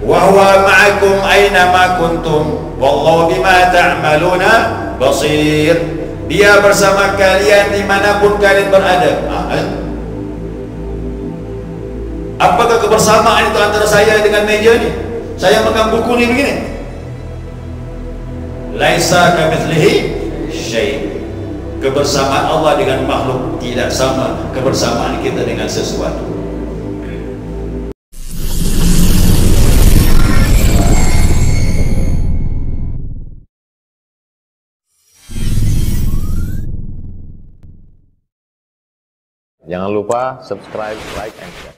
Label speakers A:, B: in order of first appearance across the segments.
A: wa huwa ma'akum aina ma kuntum wallahu bima ta'maluna basir. Dia bersama kalian dimanapun kalian berada. Apakah kebersamaan itu antara saya dengan meja ni? Saya megang buku ni begini. Laisa kamitslihi syai'. Kebersamaan Allah dengan makhluk tidak sama kebersamaan kita dengan sesuatu.
B: Jangan lupa subscribe, like, and share.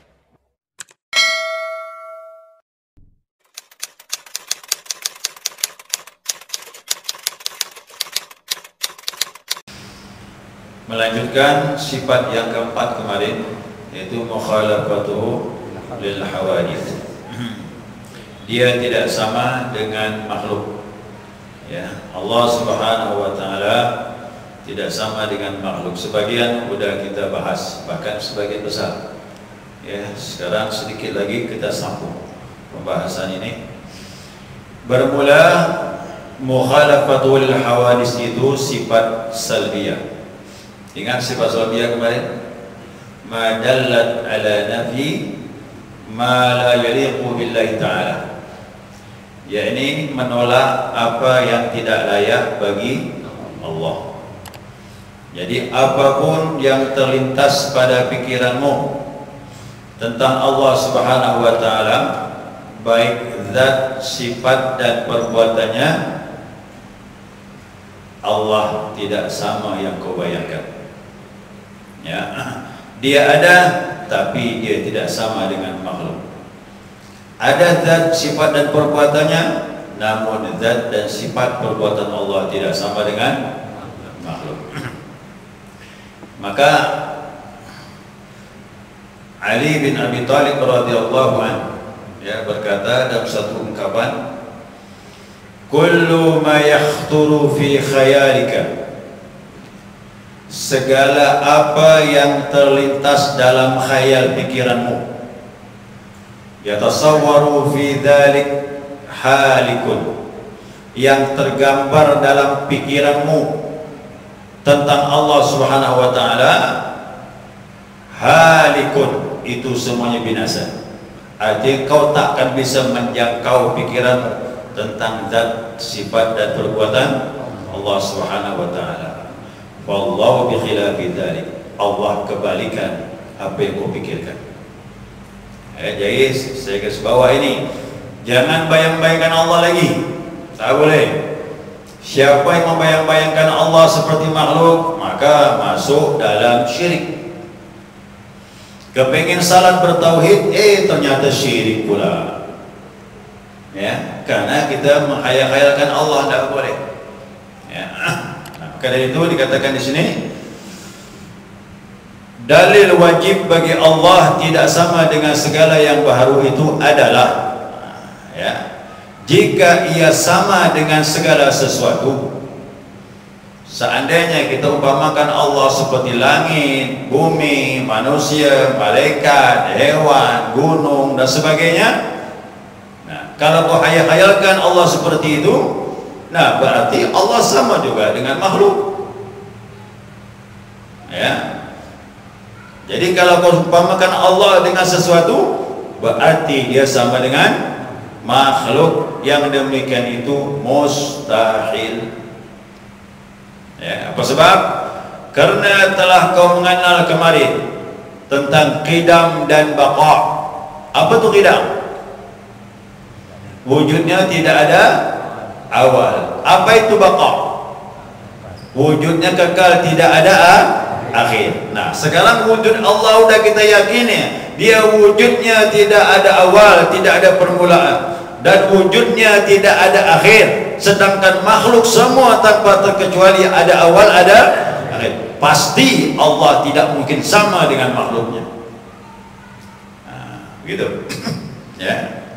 A: Melanjutkan sifat yang keempat kemarin, yaitu mukhalafatuhu lil hawadits. Dia tidak sama dengan makhluk. Ya, Allah Subhanahu wa taala tidak sama dengan makhluk. Sebagian sudah kita bahas, bahkan sebagian besar. Ya, sekarang sedikit lagi kita sambung pembahasan ini. Bermula mukhalafatul hawadits itu sifat salbiyah. Ingat sifat salbiyah kemarin? Ma dallat ala nafi ma la yaliqu billahi ta'ala. Yakni menolak apa yang tidak layak bagi Allah. Jadi apapun yang terlintas pada pikiranmu tentang Allah Subhanahu wa taala, baik zat, sifat dan perbuatannya, Allah tidak sama yang kau bayangkan. Ya, dia ada tapi dia tidak sama dengan makhluk. Ada zat, sifat dan perbuatannya, namun zat dan sifat perbuatan Allah tidak sama dengan makhluk. Maka Ali bin Abi Thalib radhiyallahu anhu berkata dalam satu ungkapan, kullu ma yakhturu fi khayalika, segala apa yang terlintas dalam khayal pikiranmu, yatasawwaru fi dzalik halikun, yang tergambar dalam pikiranmu tentang Allah Subhanahu wa taala, halikun, itu semuanya binasa. Artinya kau takkan bisa menjangkau pikiranmu tentang zat, sifat dan perbuatan Allah Subhanahu wa taala. Wallahu bi khilafi dzalik, Allah kebalikan apa yang kau pikirkan. Jadi saya garis bawah ini, jangan bayang-bayangkan Allah lagi. Tak boleh. Siapa yang membayang-bayangkan Allah seperti makhluk, maka masuk dalam syirik. Kepingin salat bertauhid, ternyata syirik pula. Ya, karena kita menghayal-hayalkan Allah, tidak boleh. Ya. Maka dari itu dikatakan di sini, dalil wajib bagi Allah tidak sama dengan segala yang baharu itu adalah, ya, jika ia sama dengan segala sesuatu. Seandainya kita umpamakan Allah seperti langit, bumi, manusia, malaikat, hewan, gunung dan sebagainya. Nah, kalau kau hayal-hayalkan Allah seperti itu, nah berarti Allah sama juga dengan makhluk. Ya. Jadi kalau kau umpamakan Allah dengan sesuatu, berarti dia sama dengan makhluk. Yang demikian itu mustahil. Ya, apa sebab? Karena telah kau mengenal kemarin tentang qidam dan baqa. Apa itu qidam? Wujudnya tidak ada awal. Apa itu baqa? Wujudnya kekal, tidak ada akhir. Nah, sekarang wujud Allah sudah kita yakini, dia wujudnya tidak ada awal, tidak ada permulaan, dan wujudnya tidak ada akhir. Sedangkan makhluk semua tanpa terkecuali ada awal, ada akhir. Pasti Allah tidak mungkin sama dengan makhluknya. Nah, gitu. Ya.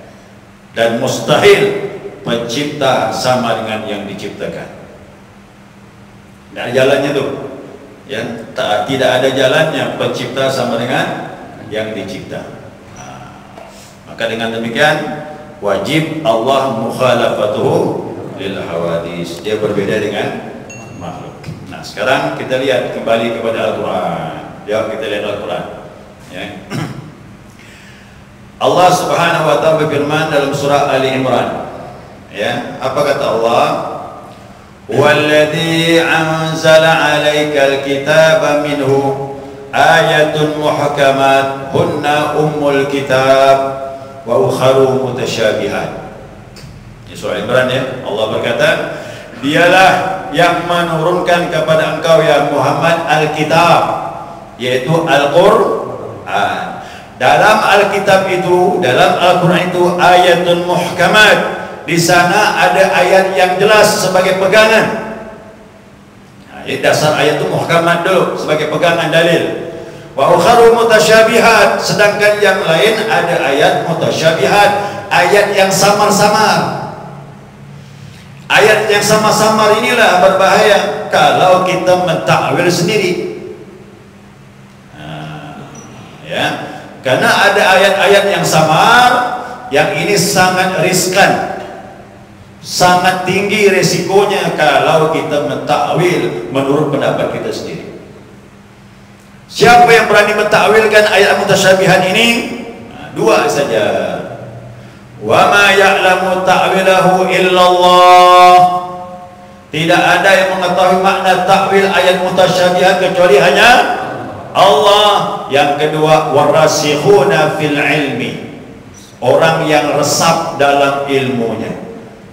A: Dan mustahil pencipta sama dengan yang diciptakan. Tidak ada jalannya tuh. Ya, tidak ada jalannya pencipta sama dengan yang dicipta. Nah, maka dengan demikian wajib Allah mukhalafatuhu lil hawadis. Dia berbeda dengan makhluk. Nah, sekarang kita lihat kembali kepada Al-Quran. Kita lihat Al-Quran. Ya. Allah Subhanahu wa taala berfirman dalam surah Ali Imran. Ya, apa kata Allah? Walladzi anzala 'alaikal kitaba minhu ayatun muhkamat hunna ummul kitab wa ukharu mutasyabihat. Ini surah Imran ya. Allah berkata, dialah yang menurunkan kepada engkau ya Muhammad Alkitab, yaitu Al-Quran. Dalam Alkitab itu, dalam Al-Quran itu ayatun muhkamat. Di sana ada ayat yang jelas sebagai pegangan. Nah, dasar ayat itu muhkamat dulu sebagai pegangan dalil. Wa ukharu mutasyabihat, sedangkan yang lain ada ayat mutasyabihat, ayat yang samar-samar. Ayat yang samar-samar inilah berbahaya kalau kita mentakwil sendiri. Ya, karena ada ayat-ayat yang samar, yang ini sangat riskan, sangat tinggi resikonya kalau kita mentakwil menurut pendapat kita sendiri. Siapa yang berani mentakwilkan ayat mutasyabihat ini? Nah, dua saja. Wa ma ya'lamu ta'wilahu illallah. Tidak ada yang mengetahui makna takwil ayat mutasyabihat kecuali hanya Allah. Yang kedua, warasikhuna fil ilmi, orang yang resap dalam ilmunya.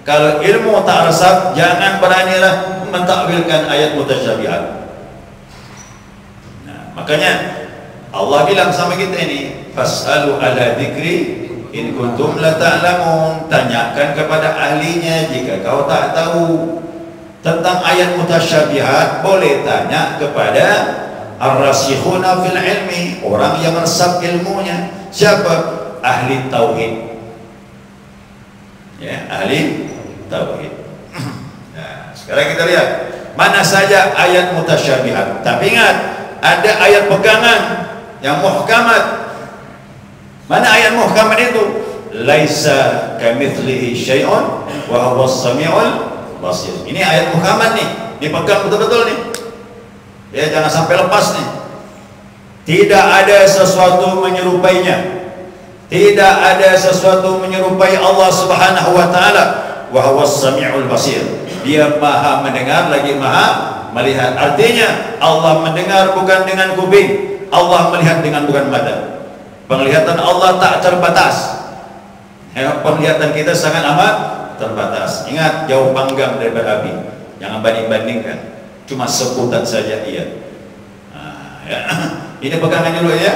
A: Kalau ilmu tak resap, jangan beranilah mentakwilkan ayat mutasyabihat. Nah, makanya Allah bilang sama kita ini, fas'alu ala dzikri in kuntum la ta'lamun. Tanyakan kepada ahlinya jika kau tak tahu tentang ayat mutasyabihat. Boleh tanya kepada ar-rasikhuna fil ilmi, orang yang meresap ilmunya. Siapa? Ahli tauhid. Ya, ahli tauhid. Nah, sekarang kita lihat mana saja ayat mutasyabihat. Tapi ingat, ada ayat pegangan yang muhkamat. Mana ayat muhkamat itu? Laisa kamitslihi syai'un wa huwas samiul basir. Ini ayat muhkamat nih, dipegang betul-betul nih. Ya, jangan sampai lepas nih. Tidak ada sesuatu menyerupainya. Tidak ada sesuatu menyerupai Allah Subhanahu wa taala. Wa huwas samiul basir. Dia Maha mendengar lagi Maha melihat. Artinya Allah mendengar bukan dengan kuping, Allah melihat dengan bukan mata. Penglihatan Allah tak terbatas. Ya, penglihatan kita sangat amat terbatas. Ingat, jauh panggang daripada api. Jangan banding-bandingkan. Cuma sebutan saja iya. Nah, ya. Ini pegangan dulu ya.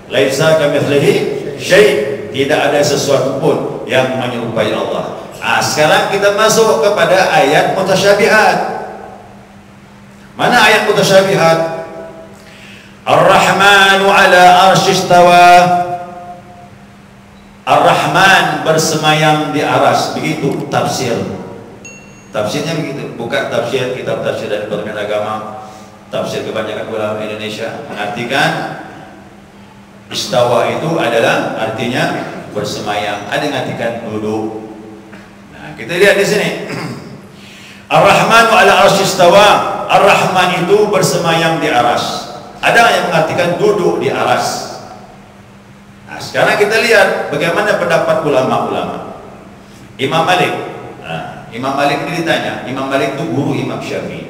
A: Laisa kamitslihi syai', tidak ada sesuatu pun yang menyerupai Allah. Nah, sekarang kita masuk kepada ayat mutasyabihat. Mana ayat mutasyabihat? Ar-Rahmanu ala arsy istawa. Ar-Rahman bersemayam di aras. Begitu tafsir. Tafsirnya begitu. Bukan tafsir kitab tafsir dari Departemen Agama, tafsir kebanyakan ulama Indonesia mengartikan istawa itu adalah artinya bersemayam. Ada yang mengartikan duduk. Nah, kita lihat di sini. Ar-Rahmanu ala arsy istawa. Ar-Rahman itu bersemayam di aras. Ada yang mengartikan duduk di aras. Nah, sekarang kita lihat bagaimana pendapat ulama-ulama. Imam Malik. Nah, Imam Malik ini ditanya. Imam Malik itu guru Imam Syafi'i.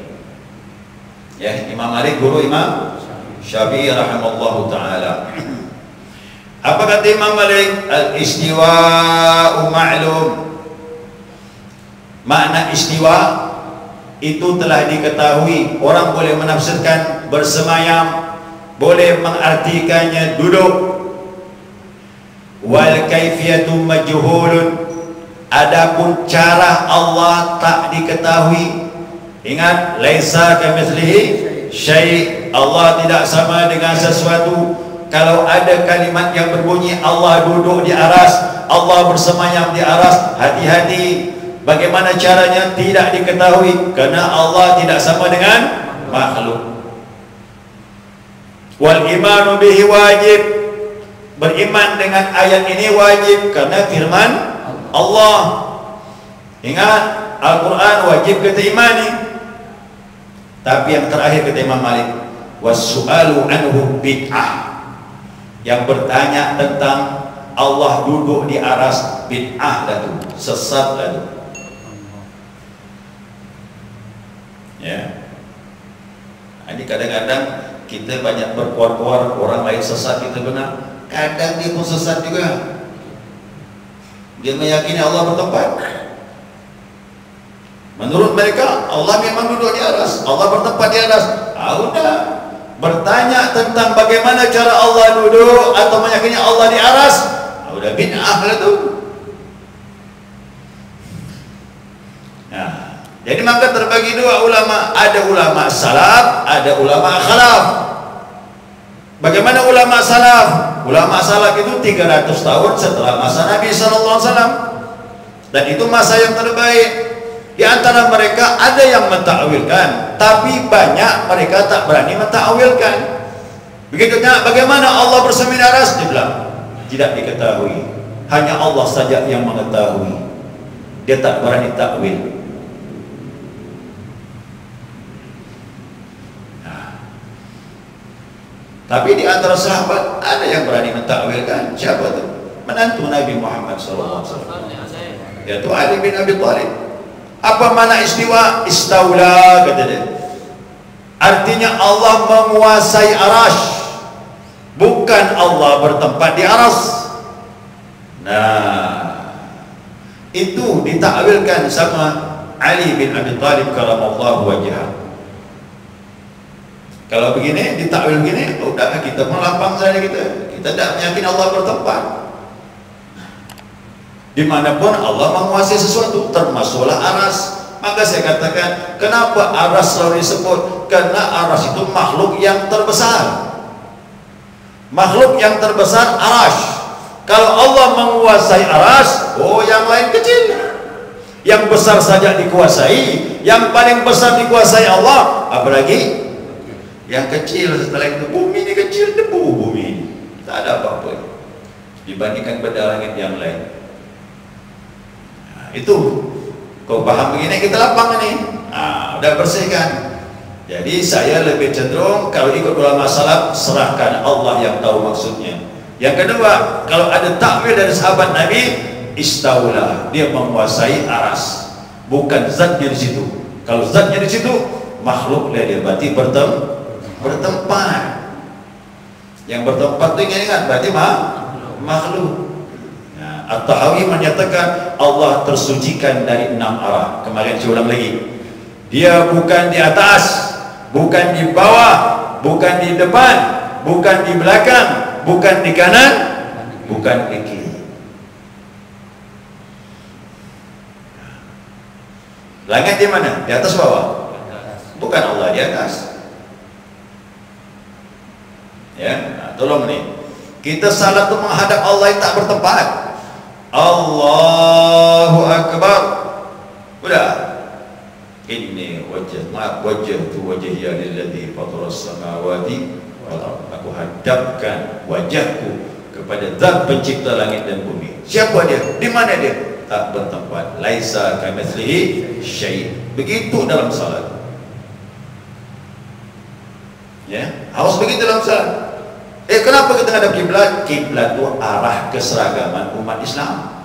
A: Ya, Imam Malik guru Imam Syafi'i rahimallahu taala. Apa kata Imam Malik? Al-istiwa'u ma'lum. Makna istiwa itu telah diketahui. Orang boleh menafsirkan bersemayam, boleh mengartikannya duduk. Wal kaifiyatu majhulun. Adapun cara Allah tak diketahui. Ingat, laisa kamitslihi syai'. Allah tidak sama dengan sesuatu. Kalau ada kalimat yang berbunyi Allah duduk di aras, Allah bersemayam di aras, hati-hati. Bagaimana caranya tidak diketahui, karena Allah tidak sama dengan makhluk. Wal imanu bihi wajib. Beriman dengan ayat ini wajib karena firman Allah. Ingat, Al-Quran wajib kita imani. Tapi yang terakhir kata Imam Malik, was-su'alu anhu bid'ah. Yang bertanya tentang Allah duduk di aras, bid'ah dah tu, sesat dah tu. Ya. Ini kadang-kadang kita banyak berkuar-kuar orang lain sesat, kita benar. Kadang dia pun sesat juga. Dia meyakini Allah bertempat. Menurut mereka Allah memang duduk di aras, Allah bertempat di aras. Udah. Bertanya tentang bagaimana cara Allah duduk atau meyakini Allah di aras, udah bid'ah lah tu. Nah, jadi maka terbagi dua ulama, ada ulama salaf, ada ulama khalaf. Bagaimana ulama salaf? Ulama salaf itu 300 tahun setelah masa Nabi SAW, dan itu masa yang terbaik. Di antara mereka ada yang mentakwilkan, tapi banyak mereka tak berani mentakwilkan. Begitunya, bagaimana Allah bersama di aras? Dia bilang tidak diketahui, hanya Allah saja yang mengetahui. Dia tak berani takwil. Tapi di antara sahabat ada yang berani mentakwilkan. Siapa tu? Menantu Nabi Muhammad SAW, yaitu Ali bin Abi Thalib. Apa makna istiwa? Istaula, kata dia. Artinya Allah menguasai arash, bukan Allah bertempat di aras. Nah, itu ditakwilkan sama Ali bin Abi Thalib karamallahu wajhah. Kalau begini, ditakwil begini, udah kita melapang saja kita. Kita tidak meyakini Allah bertempat. Dimanapun Allah menguasai sesuatu, termasuklah aras. Maka saya katakan, kenapa aras selalu disebut? Karena aras itu makhluk yang terbesar. Makhluk yang terbesar aras. Kalau Allah menguasai aras, yang lain kecil. Yang besar saja dikuasai, yang paling besar dikuasai Allah, apalagi yang kecil. Setelah itu bumi ini kecil, debu bumi ini, tak ada apa-apa dibandingkan pada langit yang lain. Itu kau paham begini, kita lapang ini. Udah bersihkan. Jadi saya lebih cenderung kalau ikut ulama salaf, serahkan Allah yang tahu maksudnya. Yang kedua, kalau ada takwil dari sahabat Nabi, istaula, dia menguasai aras, bukan zatnya di situ. Kalau zatnya di situ, makhluk dia berarti bertempat. Yang bertempat itu ingat berarti makhluk. At-Tahawi menyatakan Allah tersucikan dari 6 arah. Kemarin saya ulang lagi, dia bukan di atas, bukan di bawah, bukan di depan, bukan di belakang, bukan di kanan, bukan di kiri. Langit di mana? Di atas bawah? Bukan Allah di atas. Ya, tolong nih, kita salat itu menghadap Allah yang tak bertempat. Allahu Akbar. Udah. Inni wajjahtu wajhiya lilladzi fataras samawati wal ardh. Aku hadapkan wajahku kepada Zat pencipta langit dan bumi. Siapa dia? Di mana dia? Tak bertempat. Laisa kamitslihi syai'. Begitu dalam salat. Ya, harus begitu dalam salat. Kenapa kita hadap kiblat? Kiblat itu arah keseragaman umat Islam.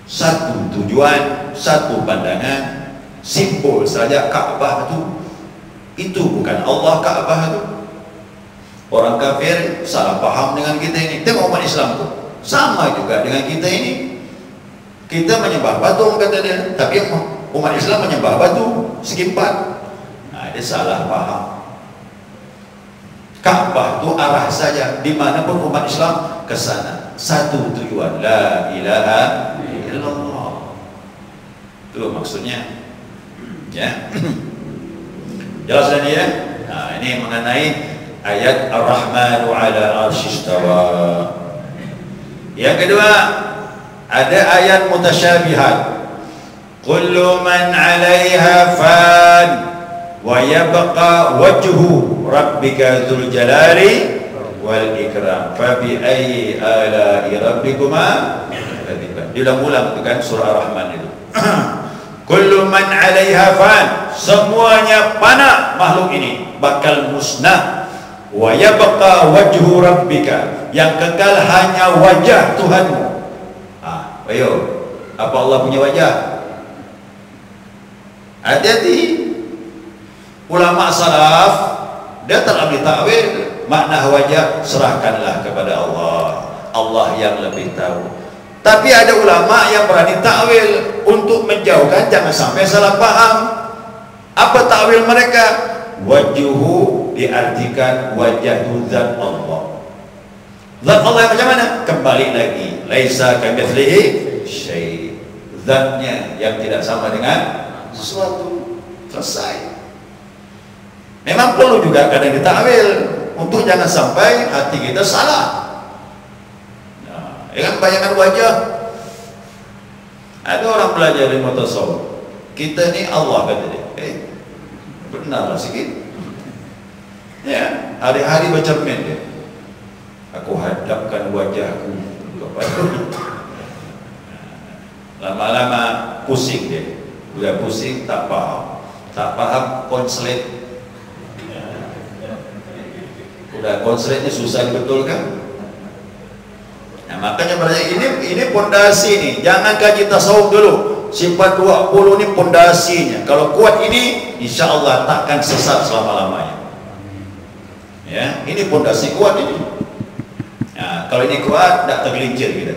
A: Satu tujuan, satu pandangan, simbol saja. Ka'bah itu bukan Allah. Ka'bah itu orang kafir salah paham dengan kita ini. Tengok umat Islam itu sama juga dengan kita ini. Kita menyembah batu, kata dia, tapi umat Islam menyembah batu segi 4. Dia salah paham. Ka'bah itu arah saja, dimanapun umat Islam ke sana. Satu tujuan, la ilaha illallah. Itu maksudnya. Ya. Jelas tadi ya? Ini mengenai ayat Ar-Rahmanu ala arsyistawa. Yang kedua, ada ayat mutasyabihat. Kullu man 'alaiha fan wa yabqa wajhu rabbika dzul jalali wal ikram fa bi ayyi ala'i rabbikuma tukadziban. diulang-ulang itu kan surah Ar-Rahman itu. Kullu man 'alaiha fan, semuanya fana, makhluk ini bakal musnah. Wa yabqa wajhu rabbika, yang kekal hanya wajah Tuhanmu. Ayo, apa Allah punya wajah? Hati-hati. Ulama salaf dia telah ditakwil makna wajah, serahkanlah kepada Allah. Allah yang lebih tahu. Tapi ada ulama yang berani takwil untuk menjauhkan jangan sampai salah paham. Apa takwil mereka? Wajhuhu diartikan wajah zat Allah. Zat Allah yang macam mana? Kembali lagi, laisa kamitslihi syai'. Zatnya yang tidak sama dengan sesuatu. Selesai. Memang perlu juga kadang ditakwil untuk jangan sampai hati kita salah. Dengan bayangan wajah. Ada orang belajar di tasawuf, kita ni Allah, kata dia. Benarlah sikit. Ya, hari-hari bercermin dia. Aku hadapkan wajahku kepada. Lama-lama pusing dia. Udah pusing tak paham. Tak paham konslet. Udah konsletnya susah dibetulkan. Nah, makanya belajar ini pondasi nih. Jangan kaji tasawuf dulu. Sifat 20 ini pondasinya. Kalau kuat ini, insya Allah takkan sesat selama-lamanya. Ya, ini pondasi kuat ini. Nah, kalau ini kuat, tak tergelincir kita.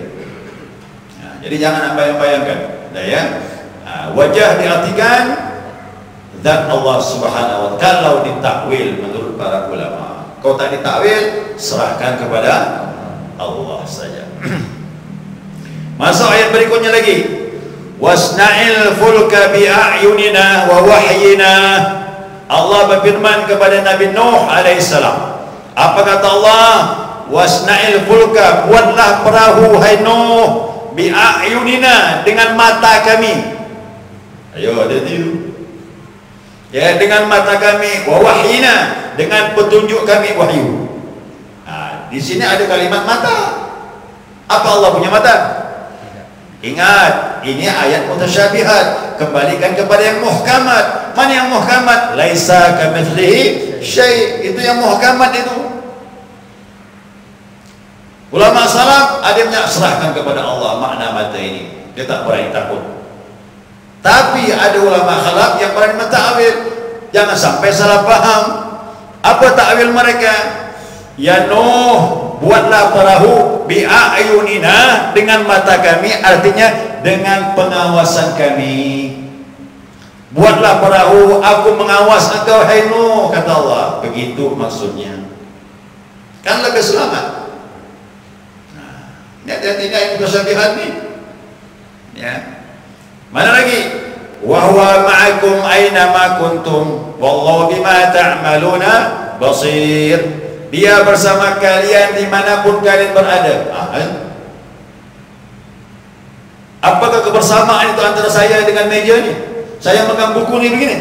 A: Nah, jadi jangan bayang-bayangkan. Nah, ya, wajah diartikan zat Allah Subhanahu wa Ta'ala. Kalau ditakwil menurut para ulama. Kalau tak ditakwil, serahkan kepada Allah saja. Masuk ayat berikutnya lagi. Wasna'il fulka bi'ayunina wa wahyina. Allah berfirman kepada Nabi Nuh alaihissalam. Apa kata Allah? Wasna'il fulka, buatlah perahu hai Nuh, bi'ayunina, dengan mata kami. Ayo ada tu. Ya, dengan mata kami, wa wahyina, dengan petunjuk kami, wahyu. Di sini ada kalimat mata. Apa Allah punya mata? Ingat, ini ayat mutasyabihat. Kembalikan kepada yang muhkamat. Mana yang muhkamat? Laisa kamitslihi syai'. Itu yang muhkamat itu. Ulama salaf ada yang serahkan kepada Allah makna mata ini. Dia tak berani takut. Tapi ada ulama khalaf yang berani mentakwil. Jangan sampai salah paham. Apa takwil mereka? Ya Nuh, buatlah perahu bi'ayunina, dengan mata kami, artinya dengan pengawasan kami. Buatlah perahu, aku mengawas engkau hai Nuh, kata Allah. Begitu maksudnya. Kan lebih selamat. Nah, ini hati-hatinya yang bersabihan nih. Ya. Mana lagi? Wa huwa ma'akum aina ma kuntum wallahu bima ta'maluna basir. Dia bersama kalian dimanapun kalian berada. Apakah kebersamaan itu antara saya dengan meja ni? Saya megang buku ni begini.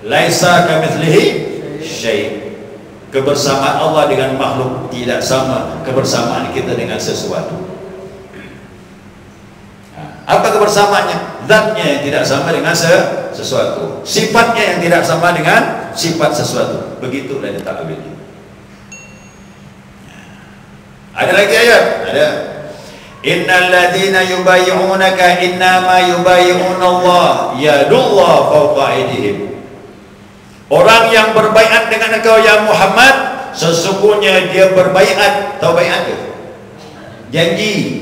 A: Laisa kamitslihi syai'. Kebersamaan Allah dengan makhluk tidak sama kebersamaan kita dengan sesuatu. Apa kebersamaannya? Zatnya yang tidak sama dengan sesuatu. Sifatnya yang tidak sama dengan sifat sesuatu. Begitulah ditakwilnya. Ada lagi ayat? Ada. Innal ladzina yubayyi'unaka innama yubayyi'una Allah yadullah fawqa aydihim. Orang yang berbaiat dengan engkau ya Muhammad, sesungguhnya dia berbaiat. Tahu baiat ke? Janji.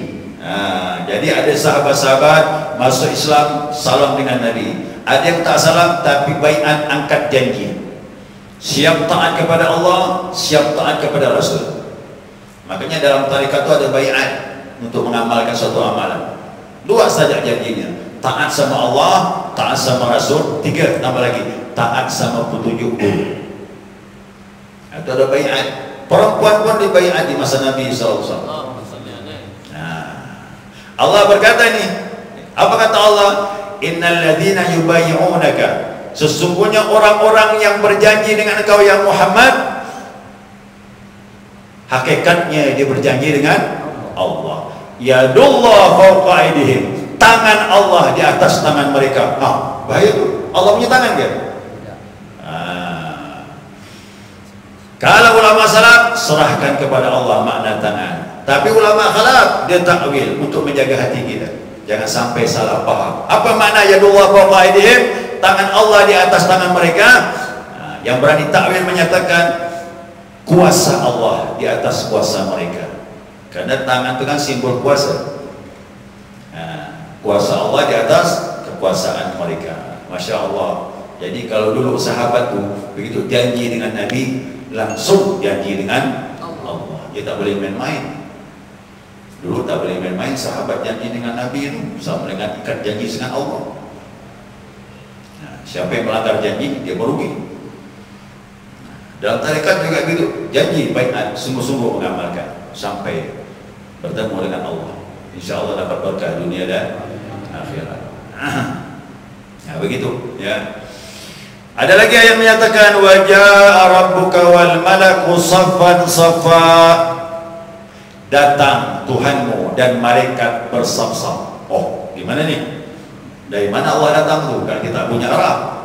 A: Jadi ada sahabat-sahabat masuk Islam salam dengan Nabi. Ada yang tak salam tapi baiat, angkat janji. Siap taat kepada Allah, siap taat kepada Rasul. Makanya dalam tarekat itu ada baiat untuk mengamalkan suatu amalan. Dua saja janjinya. Taat sama Allah, taat sama Rasul. Tiga, tambah lagi, taat sama petunjuk guru. Itu ada baiat. Perempuan pun dibaiat di masa Nabi SAW. Allah berkata ini, apa kata Allah? Innal ladzina yubayyi'unaka, sesungguhnya orang-orang yang berjanji dengan engkau ya Muhammad, hakikatnya dia berjanji dengan Allah. Yadullah fawqa aydihim, tangan Allah di atas tangan mereka. Bahaya tu. Allah punya tangan kan? Kalau ulama salaf serahkan kepada Allah makna tangan. Tapi ulama khalaf dia takwil untuk menjaga hati kita. Jangan sampai salah paham. Apa makna yadullah fawqa aydihim? Tangan Allah di atas tangan mereka. Yang berani takwil menyatakan kuasa Allah di atas kuasa mereka. Karena tangan itu kan simbol kuasa. Kuasa Allah di atas kekuasaan mereka. Masya Allah. Jadi kalau dulu sahabat tuh begitu janji dengan Nabi, langsung janji dengan Allah. Dia tak boleh main-main. Dulu tak boleh main-main, sahabat janji dengan Nabi itu sama dengan ikat janji dengan Allah. Siapa yang melanggar janji, dia merugi. Dalam tarekat juga gitu, janji baik sungguh-sungguh mengamalkan sampai bertemu dengan Allah. Insya Allah dapat berkah dunia dan akhirat. Nah, begitu ya. Ada lagi yang menyatakan wajah rabbuka wal malaku saffan saffa, datang Tuhanmu dan malaikat bersaf-saf. Oh, gimana nih? Dari mana Allah datang tuh? Kan kita punya arah.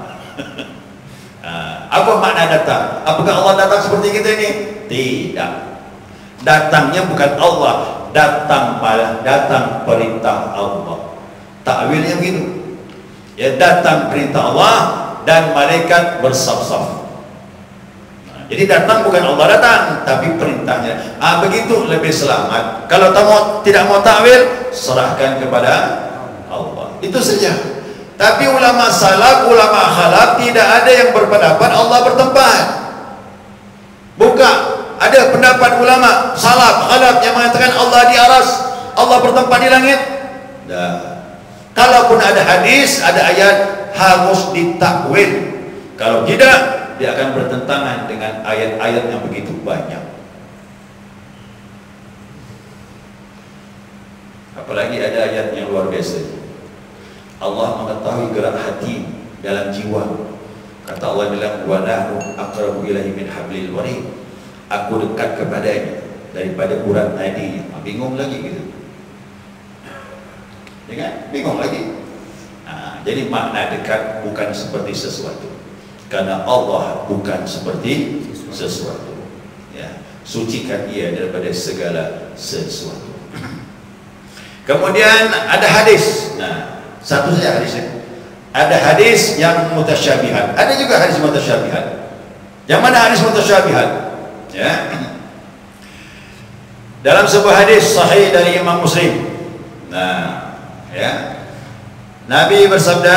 A: Apa makna datang? Apakah Allah datang seperti kita ini? Tidak. Datangnya bukan Allah, datang perintah Allah. Takwilnya begitu. Ya, datang perintah Allah dan malaikat bersaf-saf. Jadi datang bukan Allah datang, tapi perintahnya. Begitu lebih selamat. Kalau tidak mau takwil, serahkan kepada Allah. Itu saja. Tapi ulama salaf, ulama khalaf tidak ada yang berpendapat Allah bertempat. Bukan. Ada pendapat ulama salaf, khalaf yang mengatakan Allah di aras, Allah bertempat di langit. Kalaupun ada hadis, ada ayat, harus ditakwil. Kalau tidak, dia akan bertentangan dengan ayat-ayat yang begitu banyak. Apalagi ada ayat yang luar biasa. Allah mengetahui gerak hati dalam jiwa. Kata Allah bilang, wa nahnu aqrabu ilaihi min hablil warid. Aku dekat kepadanya daripada urat nadi. Bingung lagi gitu. Ya kan? Bingung lagi. Jadi makna dekat bukan seperti sesuatu. Karena Allah bukan seperti sesuatu. Ya, sucikan ia daripada segala sesuatu. Kemudian ada hadis. Satu saja hadisnya. Ada hadis yang mutasyabihat. Ada juga hadis mutasyabihat. Yang mana hadis mutasyabihat? Ya. Dalam sebuah hadis sahih dari Imam Muslim. Ya. Nabi bersabda,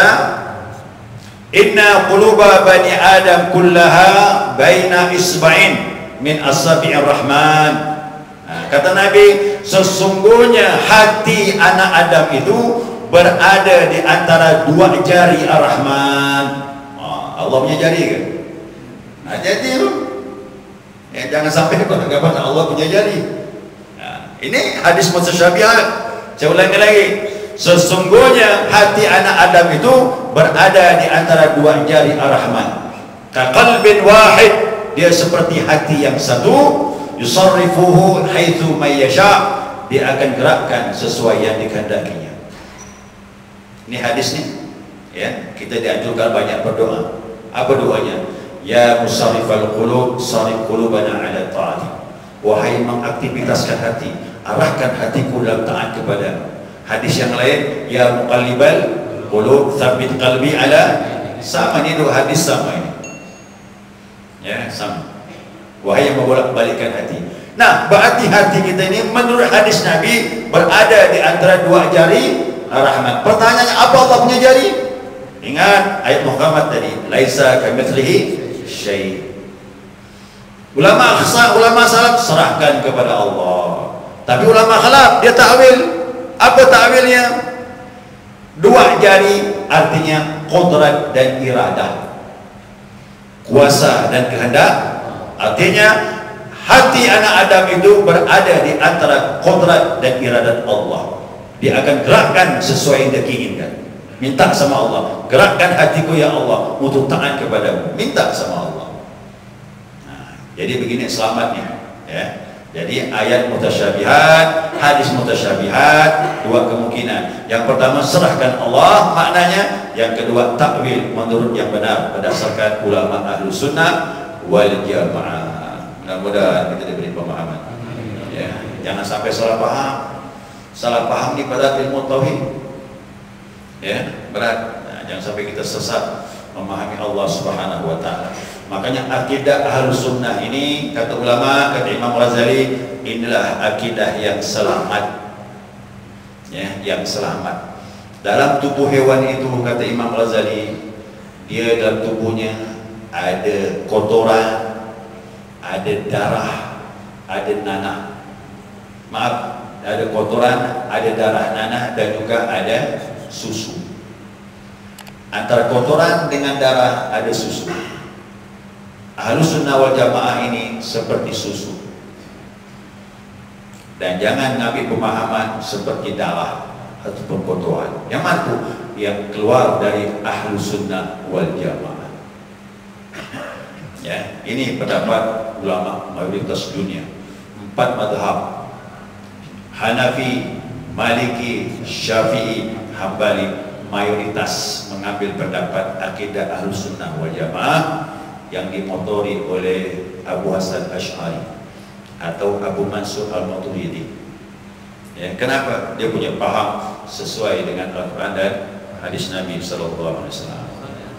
A: "Inna quluba bani Adam kullaha baina isba'in min asabi'ir rahman." Kata Nabi, sesungguhnya hati anak Adam itu berada di antara dua jari Ar-Rahman. Allah punya jari kan? Jadi jangan sampai beranggapan Allah punya jari. Ini hadis mutasyabihat. Saya ulangi lagi. Sesungguhnya hati anak Adam itu berada di antara dua jari Ar-Rahman. Kaqalbin wahid, dia seperti hati yang satu. Yusarrifuhu haitsu may yasha, dia akan gerakkan sesuai yang dikehendakinya. Ini hadis nih, ya, kita dianjurkan banyak berdoa. Apa doanya? Ya musarrifal qulub, sarif qulubana ala ta'ati. Wahai mengaktivitaskan hati, arahkan hatiku dalam taat kepadamu. Hadis yang lain, ya muqallibal qulub, tsabbit qalbi ala. Sama ini dua hadis sama ini. Ya, sama. Wahai yang membolak-balikkan hati. Nah, berarti hati kita ini menurut hadis Nabi berada di antara dua jari Ar-Rahman. Pertanyaannya, apa Allah punya jari? Ingat ayat Muhammad tadi, laisa kamitslihi syai'. Ulama salaf serahkan kepada Allah. Tapi ulama khalaf dia takwil. Apa takwilnya? Dua jari artinya qudrat dan iradah. Kuasa dan kehendak. Artinya hati anak Adam itu berada di antara qudrat dan iradat Allah. Dia akan gerakkan sesuai yang dia inginkan. Minta sama Allah, gerakkan hatiku ya Allah untuk taat kepadamu. Minta sama Allah. Jadi begini selamatnya, ya. Jadi ayat mutasyabihat, hadis mutasyabihat, dua kemungkinan. Yang pertama serahkan Allah maknanya, yang kedua takwil menurut yang benar berdasarkan ulama ahlu sunnah wal jamaah. Mudah-mudahan kita diberi pemahaman. Ya, jangan sampai salah paham. Salah paham di pada ilmu tauhid. Ya, berat. Nah, jangan sampai kita sesat memahami Allah Subhanahu wa taala. Makanya akidah Ahlus Sunnah ini, kata ulama, kata Imam Ghazali, inilah akidah yang selamat. Ya, yang selamat. Dalam tubuh hewan itu, kata Imam Ghazali, dia dalam tubuhnya ada kotoran, ada darah, ada nanah. Maaf, ada kotoran, ada darah, nanah, dan juga ada susu. Antara kotoran dengan darah ada susu. Ahlus Sunnah wal Jamaah ini seperti susu. Dan jangan ngambil pemahaman seperti darah ataupun kotoran. Yang mana itu? Yang keluar dari Ahlus Sunnah wal Jamaah. Ya, ini pendapat ulama mayoritas dunia. 4 madhab: Hanafi, Maliki, Syafi'i, Hambali, mayoritas mengambil pendapat akidah Ahlus Sunnah wal Jamaah yang dimotori oleh Abu Hasan Asy'ari atau Abu Mansur Al-Maturidi. Ya, kenapa? Dia punya paham sesuai dengan Al-Quran dan hadis Nabi sallallahu alaihi wasallam.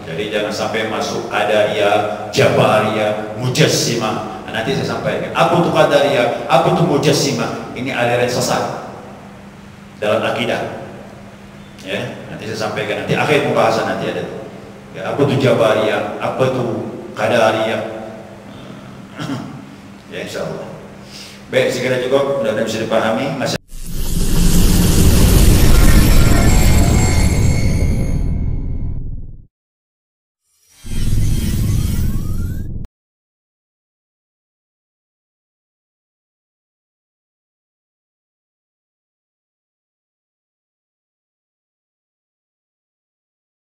A: Jadi jangan sampai masuk Qadariyah, Jabariyah, Mujassimah. Nanti saya sampaikan apa itu Qadariyah, apa itu Mujassimah. Ini aliran sesat dalam akidah. Ya, nanti saya sampaikan, nanti akhir pembahasan nanti ada. Ya, apa itu Jabariyah, apa itu Qadariyah. Ya, insyaallah. Baik, segera cukup, mudah-mudahan bisa dipahami.